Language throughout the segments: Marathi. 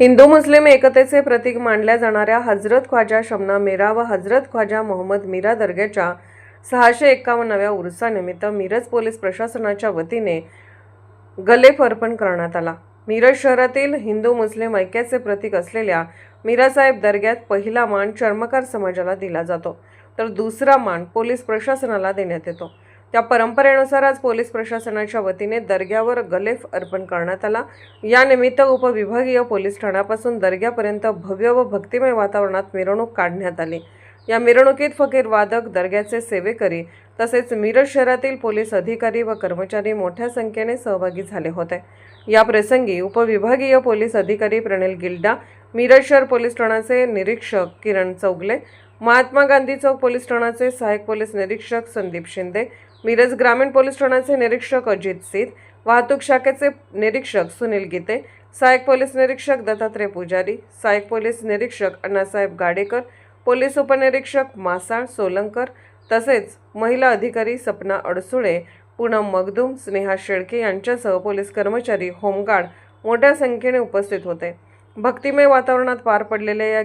हिंदू मुस्लिम एकतेचे प्रतीक मानल्या जाणाऱ्या हजरत ख्वाजा शमना मीरा व हजरत ख्वाजा मोहम्मद मीरा दर्ग्याच्या 651व्या उरुसानिमित्त मिरज पोलीस प्रशासनाच्या वतीने गलेफ अर्पण करण्यात आला। मिरज शहरातील हिंदू मुस्लिम ऐक्याचे प्रतीक असलेल्या मीरासाहेब दर्ग्यात पहिला मान चर्मकार समाजाला दिला जातो, तर दुसरा मान पोलीस प्रशासनाला देण्यात येतो। त्या परंपरेनुसार आज पोलीस प्रशासनाच्या वतीने दर्ग्यावर गलेफ अर्पण करण्यात आला। या निमित्त उपविभागीय पोलीस ठाण्यापासून दर्ग्यापर्यंत भव्य व भक्तिमय वातावरणात मिरवणूक काढण्यात आली। या मिरवणुकीत फकीर वादक, दर्ग्याचे सेवेकरी तसेच मिरज शहरातील पोलीस अधिकारी व कर्मचारी मोठ्या संख्येने सहभागी झाले होते। या प्रसंगी उपविभागीय पोलीस अधिकारी प्रणिल गिल्डा, मिरज शहर पोलीस ठाण्याचे निरीक्षक किरण चौगले, महात्मा गांधी चौक पोलीस ठाण्याचे सहाय्यक पोलीस निरीक्षक संदीप शिंदे, मिरज ग्रामीण पोलीस ठाण्याचे निरीक्षक अजित सीत, वाहतूक शाखेचे निरीक्षक सुनील गीते, सहाय्यक पोलीस निरीक्षक दत्तात्रय पुजारी, सहाय्यक पोलीस निरीक्षक अण्णासाहेब गाडेकर, पोलीस उपनिरीक्षक मासाळ सोलंकर तसेच महिला अधिकारी सपना अडसुळे, पूनम मगदूम, स्नेहा शेळके यांच्यासह पोलीस कर्मचारी, होमगार्ड मोठ्या संख्येने उपस्थित होते। भक्तिमय वातावरणात पार पडलेल्या या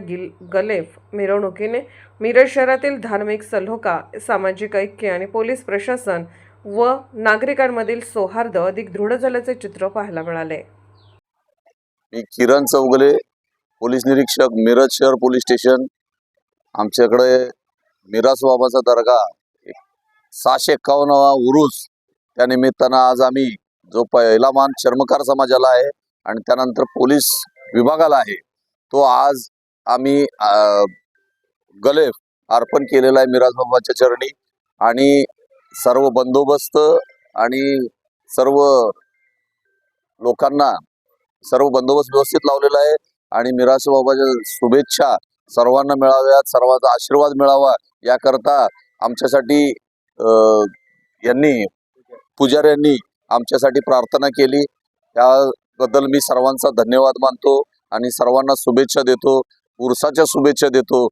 गलेफ मिरवणुकीने मिरज शहरातील धार्मिक सलोखा, सामाजिक ऐक्य आणि पोलीस प्रशासन व नागरिकांमधील सौहार्द अधिक दृढ झाल्याचे चित्र पाहायला मिळाले। मी किरण चौगले, पोलीस निरीक्षक, मिरज शहर पोलीस स्टेशन। आमच्याकडे मिरास बाबाचा दर्गा 651वा उरूस, त्या निमित्तानं आज आम्ही जो पहिला मान चर्मकार समाजाला आहे आणि त्यानंतर पोलीस विभागाला आहे, तो आज आम्ही गलेफ अर्पण केलेला आहे मिराज बाबाच्या चरणी। आणि सर्व बंदोबस्त आणि सर्व लोकांना सर्व बंदोबस्त व्यवस्थित लावलेला आहे आणि मिराज बाबाच्या शुभेच्छा सर्वांना मिळाव्यात, सर्वांचा आशीर्वाद मिळावा याकरता आमच्यासाठी पुजाऱ्यांनी आमच्यासाठी प्रार्थना केली। त्याबद्दल मी सर्वांचा धन्यवाद मानतो आणि सर्वांना शुभेच्छा देतो, उरसाच्या शुभेच्छा देतो।